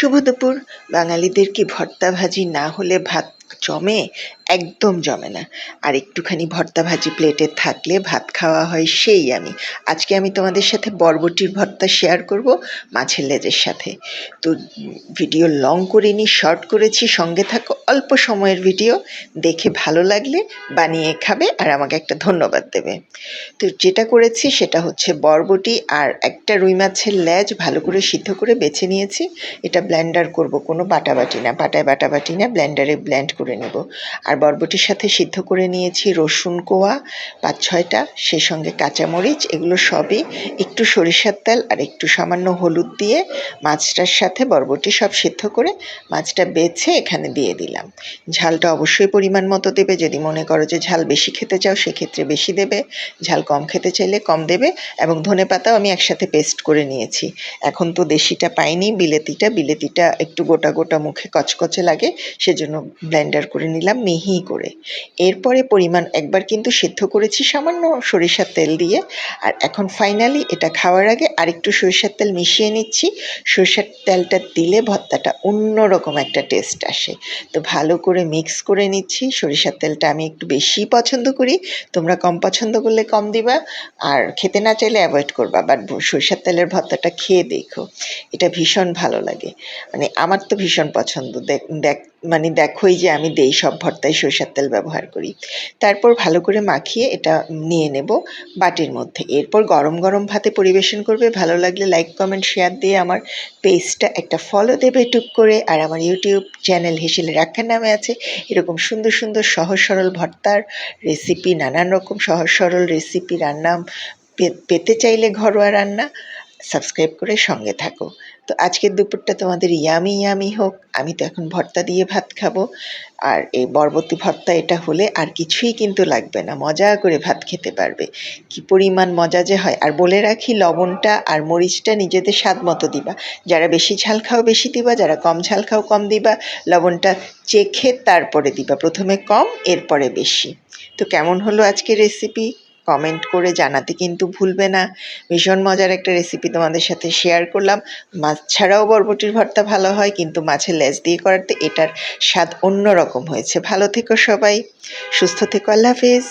শুভ দুপুর। বাঙালিদের কি ভর্তা ভাজি না হলে ভাত জমে? একদম জমে না। আর একটুখানি ভর্তা ভাজি প্লেটে থাকলে ভাত খাওয়া হয় সেই আমি। আজকে আমি তোমাদের সাথে বরবটির ভর্তা শেয়ার করব মাছের লেজের সাথে। তো ভিডিও লং করিনি, শর্ট করেছি। সঙ্গে থাকো, অল্প সময়ের ভিডিও, দেখে ভালো লাগলে বানিয়ে খাবে আর আমাকে একটা ধন্যবাদ দেবে। তো যেটা করেছি সেটা হচ্ছে বরবটি আর একটা রুই মাছের লেজ ভালো করে সিদ্ধ করে বেছে নিয়েছি। এটা ব্লেন্ডার করব, কোনো বাটাবাটি না, পাটায় বাটাবাটি না, ব্লেন্ডারে ব্লেন্ড করে নেব। আর বরবটির সাথে সিদ্ধ করে নিয়েছি রসুন কোয়া 5-6টা, সেই সঙ্গে কাঁচামরিচ, এগুলো সবই একটু সরিষার তেল আর একটু সামান্য হলুদ দিয়ে মাছটার সাথে বরবটি সব সিদ্ধ করে মাছটা বেছে এখানে দিয়ে দিলাম। ঝালটা অবশ্যই পরিমাণ মতো দেবে। যদি মনে করো যে ঝাল বেশি খেতে চাও সেক্ষেত্রে বেশি দেবে, ঝাল কম খেতে চাইলে কম দেবে। এবং ধনেপাতাও আমি একসাথে পেস্ট করে নিয়েছি। এখন তো দেশিটা পাইনি, বিলেতিটা একটু গোটা গোটা মুখে কচকচে লাগে, সেজন্য ব্লেন্ডার করে নিলাম মিহি করে। এরপরে পরিমাণ একবার কিন্তু সিদ্ধ করেছি সামান্য সরিষার তেল দিয়ে। আর এখন ফাইনালি এটা খাওয়ার আগে আরেকটু সরিষার তেল মিশিয়ে নিচ্ছি। সরিষার তেলটা দিলে ভর্তাটা অন্যরকম একটা টেস্ট আসে। তো ভালো করে মিক্স করে নিচ্ছি। সরিষার তেলটা আমি একটু বেশি পছন্দ করি, তোমরা কম পছন্দ করলে কম দিবা, আর খেতে না চাইলে অ্যাভয়েড করবা। বাট সরিষার তেলের ভর্তাটা খেয়ে দেখো, এটা ভীষণ ভালো লাগে। মানে আমার তো ভীষণ পছন্দ। মানে দেখোই যে আমি দেই সব ভর্তায় সরিষার তেল ব্যবহার করি। তারপর ভালো করে মাখিয়ে এটা নিয়ে নেব বাটির মধ্যে। এরপর গরম গরম ভাতে পরিবেশন করবে। ভালো লাগলে লাইক কমেন্ট শেয়ার দিয়ে আমার পেজটা একটা ফলো দেবে টুক করে। আর আমার ইউটিউব চ্যানেল হেসেলে রাখার নামে আছে এরকম সুন্দর সুন্দর সহজ সরল ভর্তার রেসিপি, নানান রকম সহজ সরল রেসিপি রান্না পেতে চাইলে ঘরোয়া রান্না সাবস্ক্রাইব করে সঙ্গে থাকো। তো আজকের দুপুরটা তোমাদের ইয়ামি ইয়ামি হোক। আমি তো এখন ভর্তা দিয়ে ভাত খাবো। আর এই বরবটি ভর্তা এটা হলে আর কিছুই কিন্তু লাগবে না, মজা করে ভাত খেতে পারবে। কি পরিমাণ মজা যে হয়! আর বলে রাখি, লবণটা আর মরিচটা নিজেদের স্বাদ মতো দিবা। যারা বেশি ঝাল খাও বেশি দিবা, যারা কম ঝাল খাও কম দিবা। লবণটা চেখে তারপরে দিবা, প্রথমে কম এরপরে বেশি। তো কেমন হলো আজকের রেসিপি কমেন্ট করে জানাতে কিন্তু ভুলবে না। ভীষণ মজার একটা রেসিপি তোমাদের সাথে শেয়ার করলাম। মাছ ছাড়াও বরবটির ভর্তা ভালো হয়, কিন্তু মাছের লেজ দিয়ে করাতে এটার স্বাদ অন্য রকম হয়েছে। ভালো থেকো সবাই, সুস্থ থেকো, আল্লাহ হাফেজ।